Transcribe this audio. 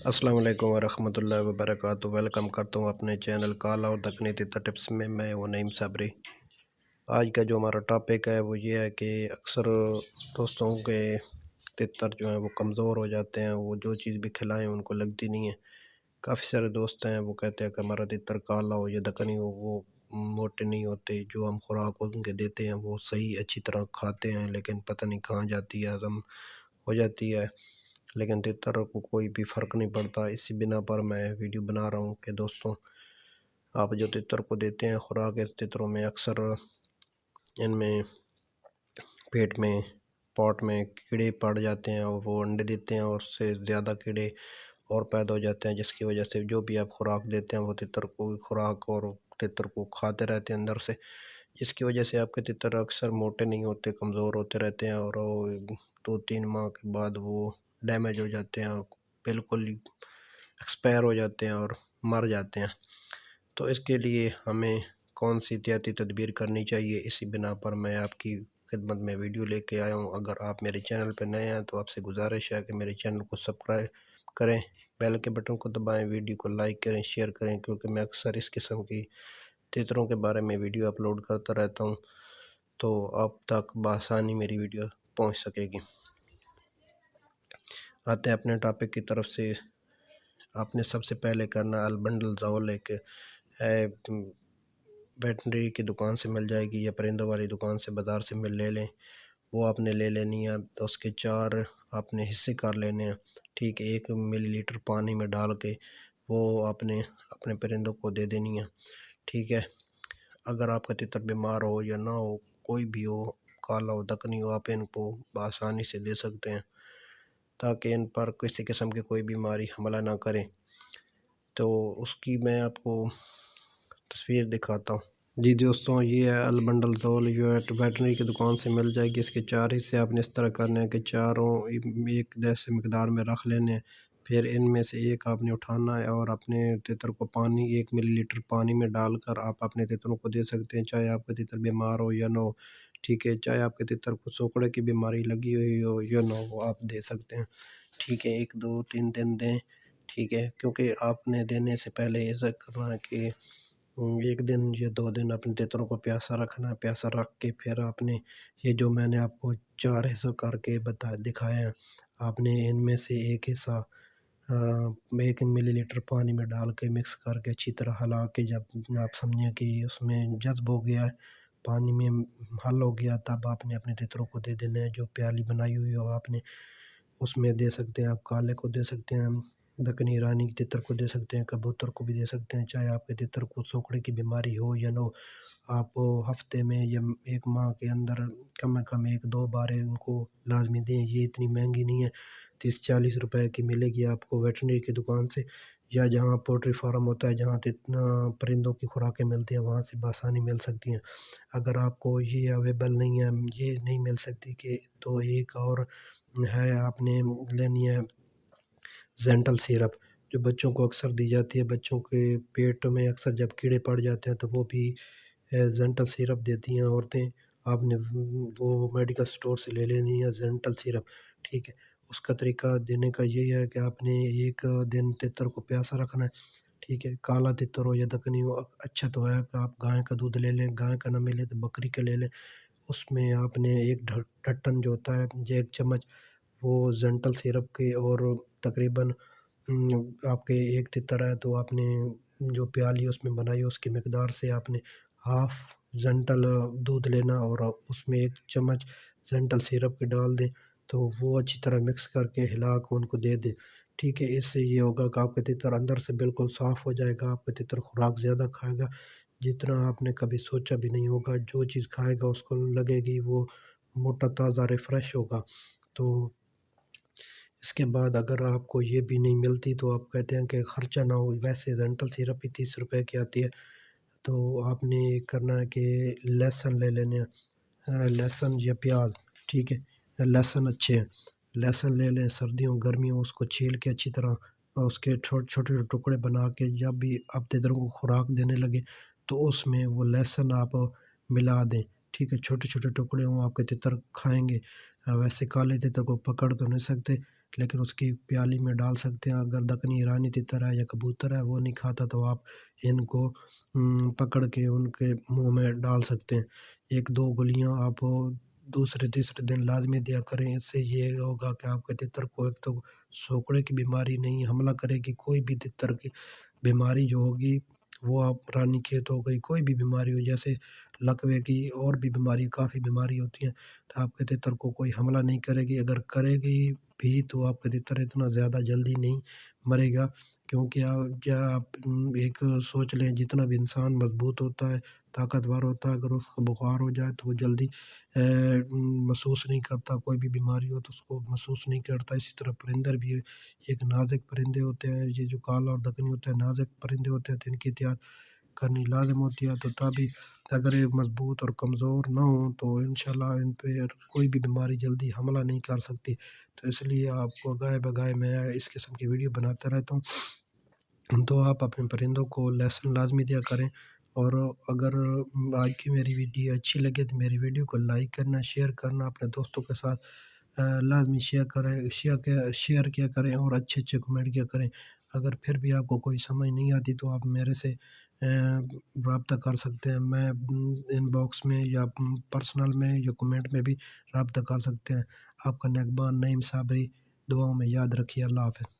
السلام علیکم ورحمۃ اللہ وبرکاتہ۔ ویلکم کرتا ہوں اپنے چینل کالا اور دکنی تیتر ٹپس میں وہ نعیم صبری۔ آج کا جو ہمارا ٹاپک ہے وہ یہ ہے کہ اکثر دوستوں کے تیتر جو ہیں وہ کمزور ہو جاتے ہیں، وہ جو چیز بھی کھلائیں ان کو لگتی نہیں ہے۔ کافی سارے دوست ہیں وہ کہتے ہیں کہ ہمارا تیتر کالا ہو یا دکنی ہو، وہ موٹے نہیں ہوتے، جو ہم خوراک ان کے دیتے ہیں وہ صحیح اچھی طرح کھاتے ہیں، لیکن پتہ نہیں کہاں جاتی ہے، ہضم ہو جاتی ہے، لیکن تیتر کو کوئی بھی فرق نہیں پڑتا۔ اسی بنا پر میں ویڈیو بنا رہا ہوں کہ دوستوں، آپ جو تیتر کو دیتے ہیں خوراک، تیتروں میں اکثر ان میں پیٹ میں پاٹ میں کیڑے پڑ جاتے ہیں اور وہ انڈے دیتے ہیں، اور اس سے زیادہ کیڑے اور پیدا ہو جاتے ہیں، جس کی وجہ سے جو بھی آپ خوراک دیتے ہیں وہ تیتر کو خوراک اور تیتر کو کھاتے رہتے ہیں اندر سے، جس کی وجہ سے آپ کے تیتر اکثر موٹے نہیں ہوتے، کمزور ہوتے رہتے ہیں، اور 2-3 ماہ کے بعد وہ ڈیمیج ہو جاتے ہیں، بالکل ایکسپائر ہو جاتے ہیں اور مر جاتے ہیں۔ تو اس کے لیے ہمیں کون سی احتیاطی تدبیر کرنی چاہیے، اسی بنا پر میں آپ کی خدمت میں ویڈیو لے کے آیا ہوں۔ اگر آپ میرے چینل پہ نئے ہیں تو آپ سے گزارش ہے کہ میرے چینل کو سبسکرائب کریں، بیل کے بٹن کو دبائیں، ویڈیو کو لائک کریں، شیئر کریں، کیونکہ میں اکثر اس قسم کی تیتروں کے بارے میں ویڈیو اپلوڈ کرتا رہتا ہوں، تو آپ تک بآسانی میری ویڈیو پہنچ سکے گی۔ آتے ہیں اپنے ٹاپک کی طرف سے۔ آپ نے سب سے پہلے کرنا البنڈل زول، ایک ویٹنری کی دکان سے مل جائے گی یا پرندوں والی دکان سے بازار سے لے لیں، وہ آپ نے لے لینی ہے۔ تو اس کے 4 آپ نے حصے کر لینے ہیں، ٹھیک ہے، 1 ملی لیٹر پانی میں ڈال کے وہ آپ نے اپنے پرندوں کو دے دینی ہے، ٹھیک ہے۔ اگر آپ کا تیتر بیمار ہو یا نہ ہو، کوئی بھی ہو، کالا ہو دکنی ہو، آپ ان کو بآسانی سے دے سکتے ہیں تاکہ ان پر کسی قسم کی کوئی بیماری حملہ نہ کرے۔ تو اس کی میں آپ کو تصویر دکھاتا ہوں۔ جی دوستوں، یہ ہے البنڈل زول، جو ویٹنری کی دکان سے مل جائے گی۔ اس کے 4 حصے آپ نے اس طرح کرنے ہیں کہ چاروں ایک جیسے مقدار میں رکھ لینے ہیں، پھر ان میں سے ایک آپ نے اٹھانا ہے اور اپنے تیتر کو 1 ملی لیٹر پانی میں ڈال کر آپ اپنے تیتروں کو دے سکتے ہیں، چاہے آپ کا تیتر بیمار ہو یا نہ ہو، ٹھیک ہے، چاہے آپ کے تیتر کو سوکڑے کی بیماری لگی ہوئی ہو یا نہ ہو، آپ دے سکتے ہیں، ٹھیک ہے۔ 1-2-3 دن دیں، ٹھیک ہے، کیونکہ آپ نے دینے سے پہلے ایسا کرنا ہے کہ 1 دن یا 2 دن اپنے تیتروں کو پیاسا رکھنا ہے، پیاسا رکھ کے پھر آپ نے یہ جو میں نے آپ کو 4 حصوں کر کے دکھایا ہے، آپ نے ان میں سے ایک حصہ 1 ملی لیٹر پانی میں ڈال کے مکس کر کے اچھی طرح ہلا کے، جب آپ سمجھیں کہ اس میں جذب ہو گیا ہے، پانی میں حل ہو گیا، تب آپ نے اپنے تیتروں کو دے دینا ہے۔ جو پیالی بنائی ہوئی ہو آپ نے اس میں دے سکتے ہیں، آپ کالے کو دے سکتے ہیں، دکنی ایرانی تیتر کو دے سکتے ہیں، کبوتر کو بھی دے سکتے ہیں، چاہے آپ کے تیتر کو سوکڑے کی بیماری ہو یا نہ ہو، آپ ہفتے میں یا 1 ماہ کے اندر کم از کم 1-2 بار ان کو لازمی دیں۔ یہ اتنی مہنگی نہیں ہے، 30-40 روپے کی ملے گی آپ کو ویٹرنری کی دکان سے، یا جہاں پولٹری فارم ہوتا ہے، جہاں پرندوں کی خوراکیں ملتی ہیں، وہاں سے بآسانی مل سکتی ہیں۔ اگر آپ کو یہ اویلیبل نہیں ہے، یہ نہیں مل سکتی کہ تو ایک اور ہے، آپ نے لینی ہے زینٹل سیرپ، جو بچوں کو اکثر دی جاتی ہے۔ بچوں کے پیٹ میں اکثر جب کیڑے پڑ جاتے ہیں تو وہ بھی زینٹل سیرپ دیتی ہیں عورتیں، آپ نے وہ میڈیکل سٹور سے لے لینی ہے زینٹل سیرپ، ٹھیک ہے۔ اس کا طریقہ دینے کا یہی ہے کہ آپ نے 1 دن تیتر کو پیاسا رکھنا ہے، ٹھیک ہے، کالا تیتر ہو یا دکنی ہو، اچھا تو ہے کہ آپ گائے کا دودھ لے لیں، گائے کا نہ ملے تو بکری کا لے لیں۔ اس میں آپ نے 1 ڈھٹن جو ہوتا ہے یا 1 چمچ وہ زینٹل سیرپ کے، اور تقریباً آپ کے 1 تیتر ہے تو آپ نے جو پیالی اس میں بنائی اس کی مقدار سے آپ نے ½ زینٹل دودھ لینا، اور اس میں 1 چمچ زینٹل سیرپ کے ڈال دیں، تو وہ اچھی طرح مکس کر کے ہلا کے ان کو دے دیں، ٹھیک ہے۔ اس سے یہ ہوگا کہ آپ کا تیتر اندر سے بالکل صاف ہو جائے گا، آپ کا تیتر خوراک زیادہ کھائے گا، جتنا آپ نے کبھی سوچا بھی نہیں ہوگا۔ جو چیز کھائے گا اس کو لگے گی وہ موٹا تازہ ریفریش ہوگا۔ تو اس کے بعد اگر آپ کو یہ بھی نہیں ملتی تو آپ کہتے ہیں کہ خرچہ نہ ہو، ویسے زینٹل سیرپ ہی 30 روپے کی آتی ہے، تو آپ نے کرنا ہے کہ لہسن لے لینے ہیں، لہسن یا پیاز، ٹھیک ہے، لہسن اچھے ہیں، لہسن لے لیں، سردیوں گرمیوں اس کو چھیل کے اچھی طرح، اور اس کے چھوٹے چھوٹے ٹکڑے بنا کے، جب بھی آپ تیتروں کو خوراک دینے لگے تو اس میں وہ لہسن آپ ملا دیں، ٹھیک ہے، چھوٹے چھوٹے ٹکڑے ہوں، آپ کے تیتر کھائیں گے۔ ویسے کالے تیتر کو پکڑ تو نہیں سکتے، لیکن اس کی پیالی میں ڈال سکتے ہیں. اگر دکنی ایرانی تیتر ہے یا کبوتر ہے وہ نہیں کھاتا تو آپ ان کو پکڑ کے ان کے منہ میں ڈال سکتے ہیں. 1-2 گولیاں آپ دوسرے تیسرے دن لازمی دیا کریں. اس سے یہ ہوگا کہ آپ کے تیتر کو ایک تو سوکڑے کی بیماری نہیں حملہ کرے گی. کوئی بھی تیتر کی بیماری جو ہوگی وہ آپ رانی کھیت ہو گئی، کوئی بھی بیماری ہو جیسے لکوے کی اور بھی بیماری کافی بیماری ہوتی ہیں تو آپ کے تیتر کو کوئی حملہ نہیں کرے گی. اگر کرے گی بھی تو آپ کا تیتر اتنا زیادہ جلدی نہیں مرے گا، کیونکہ آپ ایک سوچ لیں جتنا بھی انسان مضبوط ہوتا ہے طاقتور ہوتا ہے، اگر اس کو بخار ہو جائے تو وہ جلدی محسوس نہیں کرتا. کوئی بھی بیماری ہو تو اس کو محسوس نہیں کرتا. اسی طرح پرندر بھی ایک نازک پرندے ہوتے ہیں، یہ جو کالا اور دکنی ہوتے ہیں نازک پرندے ہوتے ہیں تو ان کی احتیاط کرنی لازم ہوتی ہے. تو تبھی اگر یہ مضبوط اور کمزور نہ ہوں تو انشاءاللہ ان پہ کوئی بھی بیماری جلدی حملہ نہیں کر سکتی. تو اس لیے آپ کو گائے بگائے میں اس قسم کی ویڈیو بناتا رہتا ہوں. تو آپ اپنے پرندوں کو لیسن لازمی دیا کریں. اور اگر آج کی میری ویڈیو اچھی لگے تو میری ویڈیو کو لائک کرنا، شیئر کرنا، اپنے دوستوں کے ساتھ لازمی شیئر کیا کریں اور اچھے اچھے کمنٹ کیا کریں. اگر پھر بھی آپ کو کوئی سمجھ نہیں آتی تو آپ میرے سے رابطہ کر سکتے ہیں. میں ان باکس میں یا پرسنل میں یا کمنٹ میں بھی رابطہ کر سکتے ہیں. آپ کا نگہبان نعیم صابری دعاؤں میں یاد رکھیے. اللہ حافظ.